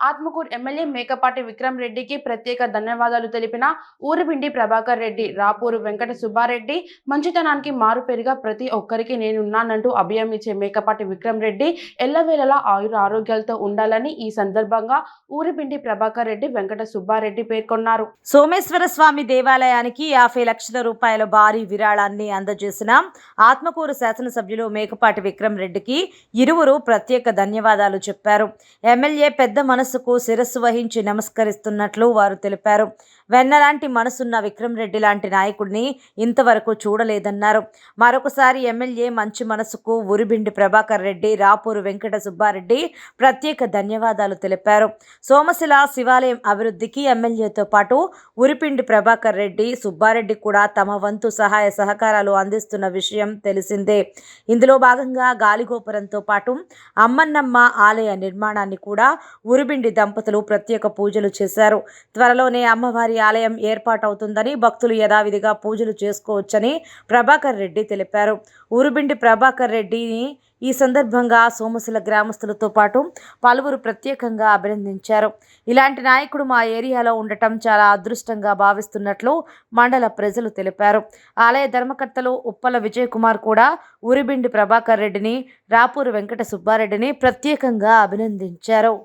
Atmakur MLA Mekapati Vikram రెడ్డికి ప్రత్యేక ధన్యవాదాలు తెలిపిన ఊరిబిండి ప్రభాకర్ రెడ్డి. రాపూరు వెంకట సుబ్బారెడ్డి మంచితనానికి మారుపేరుగా ప్రతి ఒక్కరికి నేనున్నానంటూ అభయం ఇచ్చే మేకపాటి విక్రమ్ రెడ్డి ఎల్లవేళలా ఆయుర ఆరోగ్యాలతో ఉండాలని ఈ సందర్భంగా ఊరిబిండి ప్రభాకర్ రెడ్డి వెంకట సుబ్బారెడ్డి పేర్కొన్నారు. సోమేశ్వర స్వామి దేవాలయానికి 50 లక్షల రూపాయల భారీ విరాళాన్ని అందజేసిన ఆత్మకూరు శాసనసభ్యులు మేకపాటి విక్రమ్ రెడ్డికి ఇరువురు ప్రత్యేక ధన్యవాదాలు చెప్పారు. ఎమ్మెల్యే పెద్ద మనసుకు శిరస్సు వహించి నమస్కరిస్తున్నట్లు వారు తెలిపారు. వెన్నలాంటి మనసున్న విక్రమ్ రెడ్డి లాంటి నాయకుడిని ఇంతవరకు చూడలేదన్నారు. మరొకసారి ఎమ్మెల్యే మంచి మనసుకు ఊరిబిండి ప్రభాకర్ రెడ్డి, రాపూరు వెంకట సుబ్బారెడ్డి ప్రత్యేక ధన్యవాదాలు తెలిపారు. సోమశిల శివాలయం అభివృద్ధికి ఎమ్మెల్యేతో పాటు ఊరిపిండి ప్రభాకర్ రెడ్డి, సుబ్బారెడ్డి కూడా తమ వంతు సహాయ సహకారాలు అందిస్తున్న విషయం తెలిసిందే. ఇందులో భాగంగా గాలిగోపురంతో పాటు అమ్మన్నమ్మ ఆలయ నిర్మాణాన్ని కూడా ఊరిబిండి దంపతులు ప్రత్యేక పూజలు చేశారు. త్వరలోనే అమ్మవారి ఆలయం ఏర్పాటవుతుందని, భక్తులు యథావిధిగా పూజలు చేసుకోవచ్చని ప్రభాకర్ రెడ్డి తెలిపారు. ఊరిబిండి ప్రభాకర్ రెడ్డిని ఈ సందర్భంగా సోమశిల గ్రామస్తులతో పాటు పలువురు ప్రత్యేకంగా అభినందించారు. ఇలాంటి నాయకుడు మా ఏరియాలో ఉండటం చాలా అదృష్టంగా భావిస్తున్నట్లు మండల ప్రజలు తెలిపారు. ఆలయ ధర్మకర్తలు ఉప్పల విజయ్ కుమార్ కూడా ఊరిబిండి ప్రభాకర్ రెడ్డిని, రాపూరు వెంకట సుబ్బారెడ్డిని ప్రత్యేకంగా అభినందించారు.